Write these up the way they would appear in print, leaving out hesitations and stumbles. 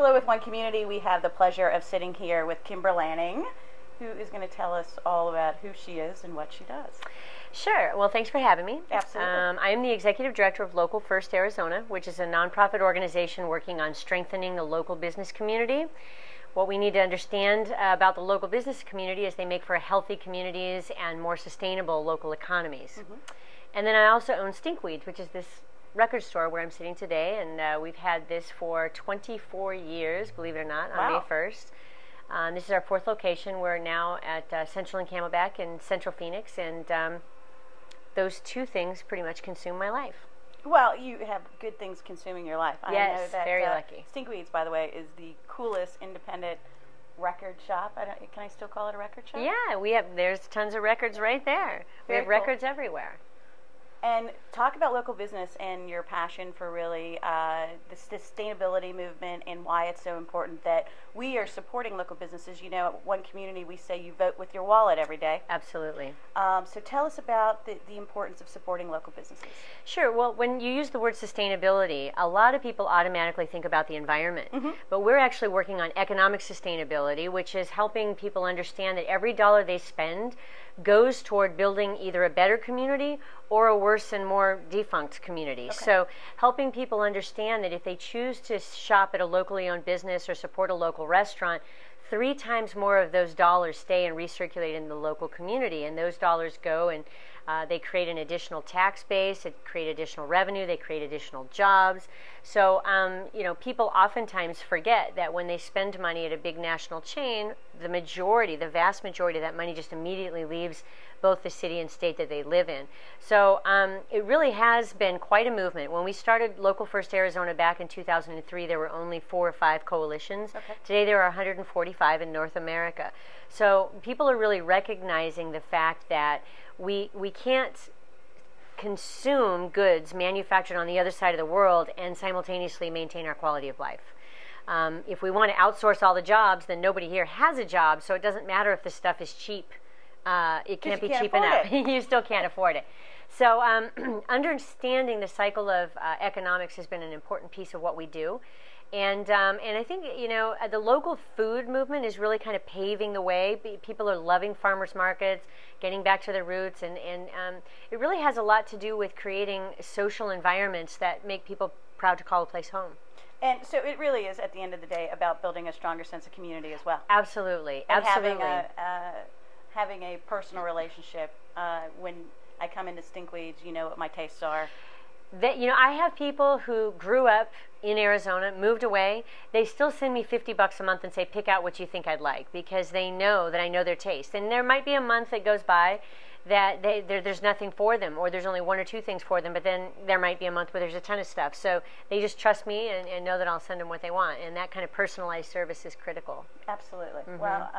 Angela with One Community. We have the pleasure of sitting here with Kimber Lanning, who is going to tell us all about who she is and what she does. Sure. Well, thanks for having me. Absolutely. I am the Executive Director of Local First Arizona, which is a nonprofit organization working on strengthening the local business community. What we need to understand about the local business community is they make for healthy communities and more sustainable local economies. Mm-hmm. And then I also own Stinkweeds, which is this record store where I'm sitting today, and we've had this for 24 years, believe it or not, on May 1st. This is our fourth location. We're now at Central and Camelback and Central Phoenix, and those two things pretty much consume my life. Well, you have good things consuming your life. Yes, I know that, very lucky. Stinkweeds, by the way, is the coolest independent record shop. Can I still call it a record shop? Yeah, there's tons of records right there. We have records everywhere. And talk about local business and your passion for really the sustainability movement and why it's so important that we are supporting local businesses. You know, at One Community, we say you vote with your wallet every day. Absolutely. So tell us about the importance of supporting local businesses. Sure. Well, when you use the word sustainability, a lot of people automatically think about the environment. Mm-hmm. But we're actually working on economic sustainability, which is helping people understand that every dollar they spend goes toward building either a better community or a worse and more defunct community. Okay. So helping people understand that if they choose to shop at a locally owned business or support a local restaurant, 3 times more of those dollars stay and recirculate in the local community, and those dollars go and they create an additional tax base, they create additional revenue, they create additional jobs. So, you know, people oftentimes forget that when they spend money at a big national chain, the vast majority of that money just immediately leaves both the city and state that they live in. So it really has been quite a movement. When we started Local First Arizona back in 2003, there were only 4 or 5 coalitions. Okay. Today there are 145 in North America. So people are really recognizing the fact that we can't consume goods manufactured on the other side of the world and simultaneously maintain our quality of life. If we want to outsource all the jobs, then nobody here has a job, so it doesn't matter if the stuff is cheap. It can't be cheap enough. You still can't afford it. So understanding the cycle of economics has been an important piece of what we do. And I think, you know, the local food movement is really kind of paving the way. People are loving farmers markets, getting back to their roots, and it really has a lot to do with creating social environments that make people proud to call a place home. And so it really is, at the end of the day, about building a stronger sense of community as well. Absolutely, and absolutely. Having a personal relationship. When I come into Stinkweeds, you know what my tastes are. You know, I have people who grew up in Arizona, moved away. They still send me $50 a month and say, pick out what you think I'd like, because they know that I know their taste. And there might be a month that goes by that there's nothing for them, or there's only 1 or 2 things for them, but then there might be a month where there's a ton of stuff. So they just trust me and know that I'll send them what they want, and that kind of personalized service is critical. Absolutely. Mm-hmm. Well,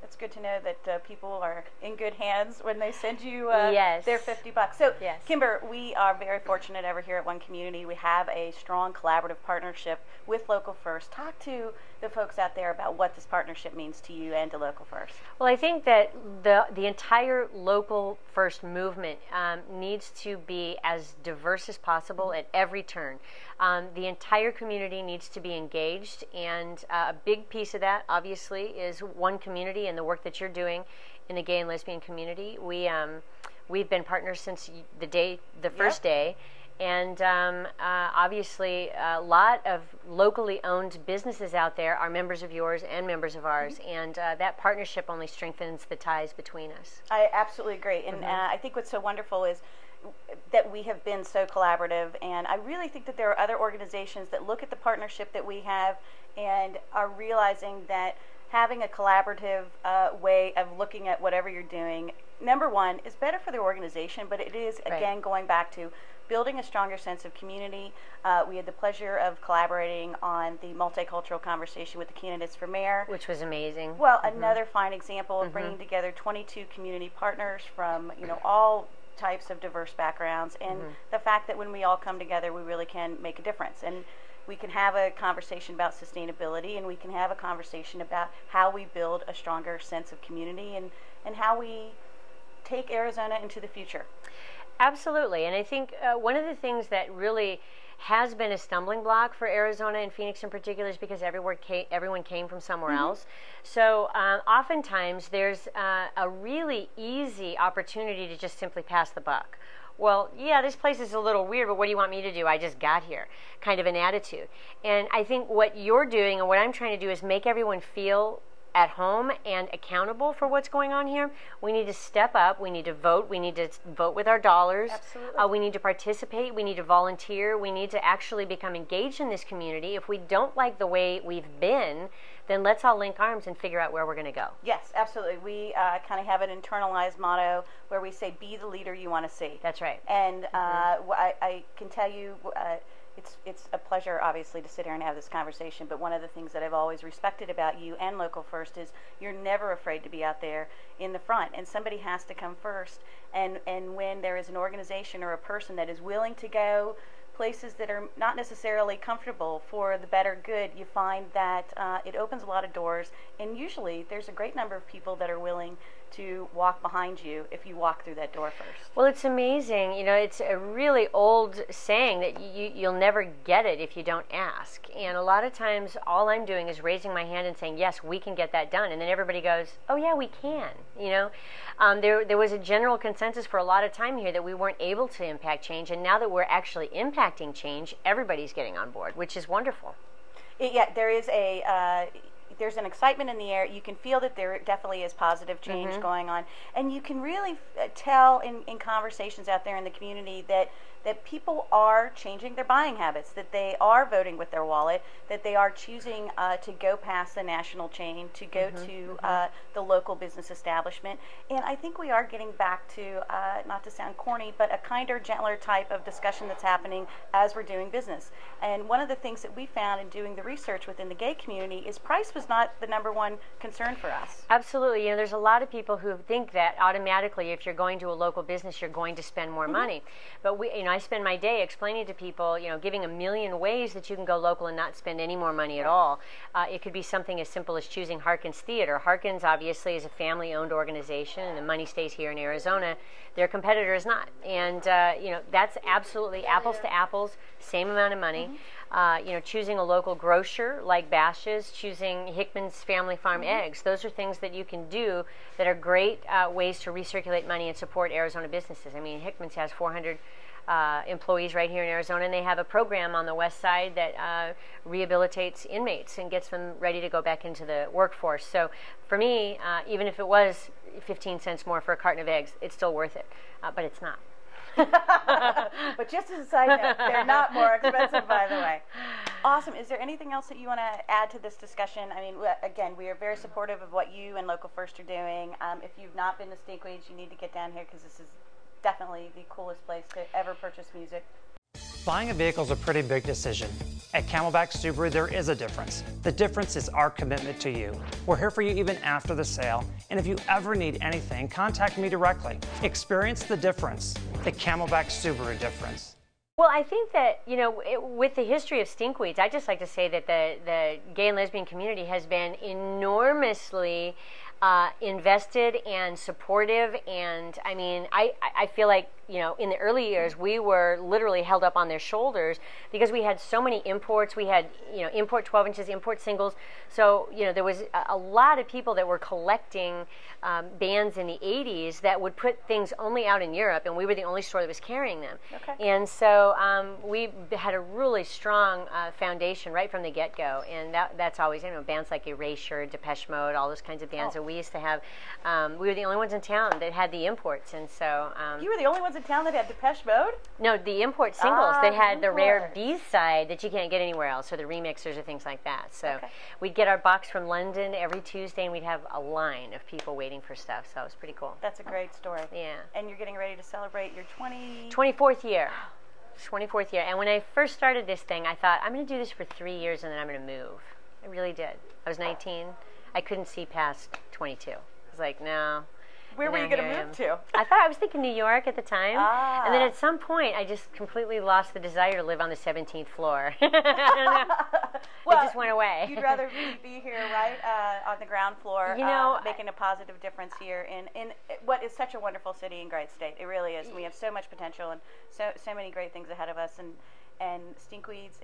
it's good to know that people are in good hands when they send you yes. their $50. So, yes. Kimber, we are very fortunate over here at One Community. We have a strong collaborative partnership with Local First. Talk to the folks out there about what this partnership means to you and to Local First. Well, I think that the entire Local First movement needs to be as diverse as possible at every turn. The entire community needs to be engaged, and a big piece of that, obviously, is One Community and the work that you're doing in the gay and lesbian community. We've been partners since the first day. And obviously, a lot of locally owned businesses out there are members of yours and members of ours, and that partnership only strengthens the ties between us. I absolutely agree, and I think what's so wonderful is that we have been so collaborative, and I really think that there are other organizations that look at the partnership that we have and are realizing that having a collaborative way of looking at whatever you're doing, number one, is better for the organization, but it is, again, going back to building a stronger sense of community. We had the pleasure of collaborating on the multicultural conversation with the candidates for mayor. Which was amazing. Well, another fine example of bringing together 22 community partners from, you know, all types of diverse backgrounds, and the fact that when we all come together, we really can make a difference. And we can have a conversation about sustainability, and we can have a conversation about how we build a stronger sense of community and how we take Arizona into the future. Absolutely, and I think one of the things that really has been a stumbling block for Arizona and Phoenix in particular, is because everyone came from somewhere else. So oftentimes there's a really easy opportunity to just simply pass the buck. Well, yeah, this place is a little weird, but what do you want me to do? I just got here, kind of an attitude. And I think what you're doing and what I'm trying to do is make everyone feel at home and accountable for what's going on here. We need to step up. We need to vote. We need to vote with our dollars. Absolutely. We need to participate. We need to volunteer. We need to actually become engaged in this community. If we don't like the way we've been, then let's all link arms and figure out where we're going to go. Yes, absolutely. We kind of have an internalized motto where we say, be the leader you want to see. That's right. And I can tell you, it's a pleasure, obviously, to sit here and have this conversation, but one of the things that I've always respected about you and Local First is you're never afraid to be out there in the front, and somebody has to come first. And when there is an organization or a person that is willing to go places that are not necessarily comfortable for the better good, you find that it opens a lot of doors, and usually there's a great number of people that are willing to walk behind you if you walk through that door first. Well, it's amazing. You know, it's a really old saying that you'll never get it if you don't ask. And a lot of times all I'm doing is raising my hand and saying, yes, we can get that done. And then everybody goes, oh, yeah, we can. You know, there was a general consensus for a lot of time here that we weren't able to impact change. And now that we're actually impacting change, everybody's getting on board, which is wonderful. Yeah, there's an excitement in the air. You can feel that there definitely is positive change going on. And you can really tell in conversations out there in the community that people are changing their buying habits, that they are voting with their wallet, that they are choosing to go past the national chain, to go to the local business establishment. And I think we are getting back to, not to sound corny, but a kinder, gentler type of discussion that's happening as we're doing business. And one of the things that we found in doing the research within the gay community is price was not the #1 concern for us. Absolutely. You know, there's a lot of people who think that automatically if you're going to a local business, you're going to spend more money. But I spend my day explaining to people, giving a million ways that you can go local and not spend any more money at all. It could be something as simple as choosing Harkins Theater. Harkins obviously is a family-owned organization, and the money stays here in Arizona. Their competitor is not. And, that's absolutely apples to apples, same amount of money. Choosing a local grocer like Bash's, choosing Hickman's Family Farm eggs. Those are things that you can do that are great ways to recirculate money and support Arizona businesses. I mean, Hickman's has 400 employees right here in Arizona, and they have a program on the west side that rehabilitates inmates and gets them ready to go back into the workforce. So for me, even if it was 15 cents more for a carton of eggs, it's still worth it, but it's not. But just as a side note, they're not more expensive, by the way. Awesome. Is there anything else that you want to add to this discussion? I mean, again, we are very supportive of what you and Local First are doing. If you've not been to Stinkweeds, you need to get down here because this is definitely the coolest place to ever purchase music. Buying a vehicle is a pretty big decision. At Camelback Subaru, there is a difference. The difference is our commitment to you. We're here for you even after the sale, and if you ever need anything, contact me directly. Experience the difference, the Camelback Subaru difference. Well, I think that, with the history of Stinkweeds, I'd just like to say that the gay and lesbian community has been enormously invested and supportive, and I mean, I feel like, in the early years, we were literally held up on their shoulders because we had so many imports. We had, import 12 inches, import singles. So, there was a lot of people that were collecting bands in the 80s that would put things only out in Europe, and we were the only store that was carrying them. Okay. And so we had a really strong foundation right from the get-go, and that's always, bands like Erasure, Depeche Mode, all those kinds of bands that we used to have. We were the only ones in town that had the imports, and so... You were the only ones in town that had Depeche Mode? No, the import singles. They had the rare B-side that you can't get anywhere else, or the remixers or things like that. So we'd get our box from London every Tuesday, and we'd have a line of people waiting for stuff, so it was pretty cool. That's a great story. Yeah. And you're getting ready to celebrate your 24th year. 24th year. And when I first started this thing, I thought, I'm going to do this for 3 years, and then I'm going to move. I really did. I was 19. I couldn't see past 22. I was like, no. Where were you going to move to? I was thinking New York at the time. And then at some point, I just completely lost the desire to live on the 17th floor. Well, it just went away. You'd rather be here, right, on the ground floor, making a positive difference here in what is such a wonderful city and great state. It really is. We have so much potential and so many great things ahead of us. and stinkweeds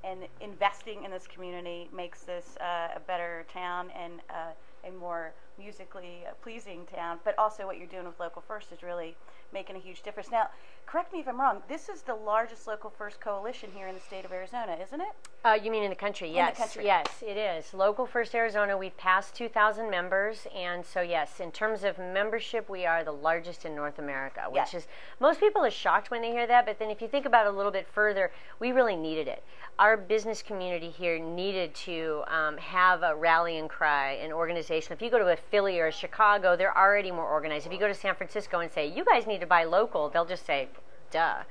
and investing in this community makes this a better town and a more musically pleasing town. But also what you're doing with Local First is really making a huge difference. Now, correct me if I'm wrong, this is the largest Local First coalition here in the state of Arizona, isn't it? You mean in the country? Yes. In the country. Yes, it is. Local First Arizona, we've passed 2,000 members, and so yes, in terms of membership, we are the largest in North America, which is, most people are shocked when they hear that, but then if you think about it a little bit further, we really needed it. Our business community here needed to have a rallying cry, an organization. If you go to a Philly or a Chicago, they're already more organized. If you go to San Francisco and say, you guys need to buy local, they'll just say, duh.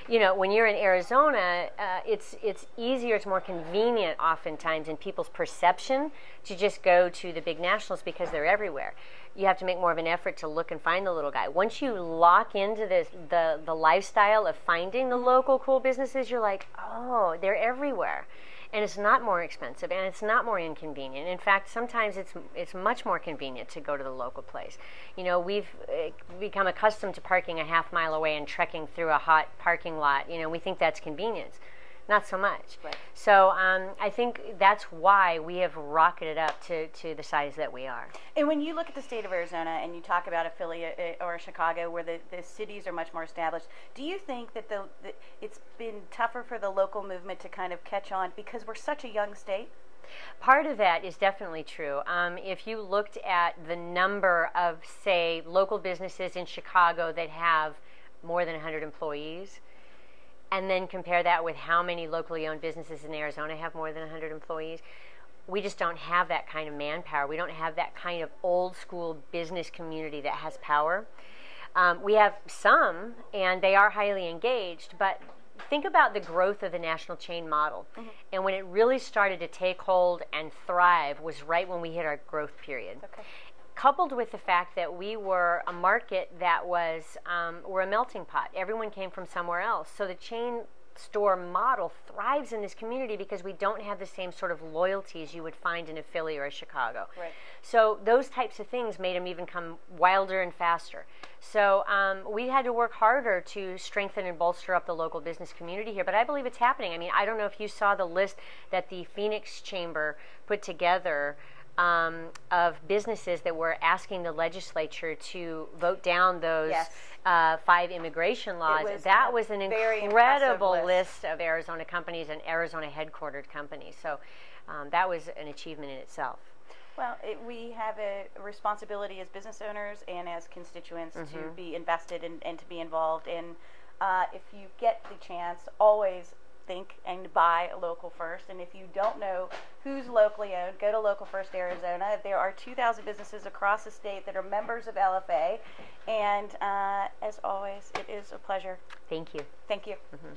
You know, when you're in Arizona, it's easier, it's more convenient oftentimes in people's perception to just go to the big nationals because they're everywhere. You have to make more of an effort to look and find the little guy. Once you lock into this, the lifestyle of finding the local cool businesses, you're like, oh, they're everywhere. And it's not more expensive, and it's not more inconvenient. In fact, sometimes it's much more convenient to go to the local place. You know, we've become accustomed to parking a half mile away and trekking through a hot parking lot. You know, we think that's convenience. Not so much. Right. So I think that's why we have rocketed up to the size that we are. And when you look at the state of Arizona and you talk about a Philly or a Chicago where the cities are much more established, do you think that it's been tougher for the local movement to kind of catch on because we're such a young state? Part of that is definitely true. If you looked at the number of, say, local businesses in Chicago that have more than 100 employees, and then compare that with how many locally owned businesses in Arizona have more than 100 employees, we just don't have that kind of manpower. We don't have that kind of old school business community that has power. We have some, and they are highly engaged, but think about the growth of the national chain model. Mm-hmm. And when it really started to take hold and thrive was right when we hit our growth period. Okay. Coupled with the fact that we were a market that was, we're a melting pot. Everyone came from somewhere else. So the chain store model thrives in this community because we don't have the same sort of loyalties you would find in a Philly or a Chicago. Right. So those types of things made them even come wilder and faster. So we had to work harder to strengthen and bolster up the local business community here, but I believe it's happening. I mean, I don't know if you saw the list that the Phoenix Chamber put together of businesses that were asking the legislature to vote down those 5 immigration laws. That was an incredible list of Arizona companies and Arizona headquartered companies. So that was an achievement in itself. Well, we have a responsibility as business owners and as constituents to be invested and to be involved. And if you get the chance, always think and buy local first. And if you don't know who's locally owned, go to Local First Arizona. There are 2,000 businesses across the state that are members of LFA. And as always, it is a pleasure. Thank you. Thank you. Mm-hmm.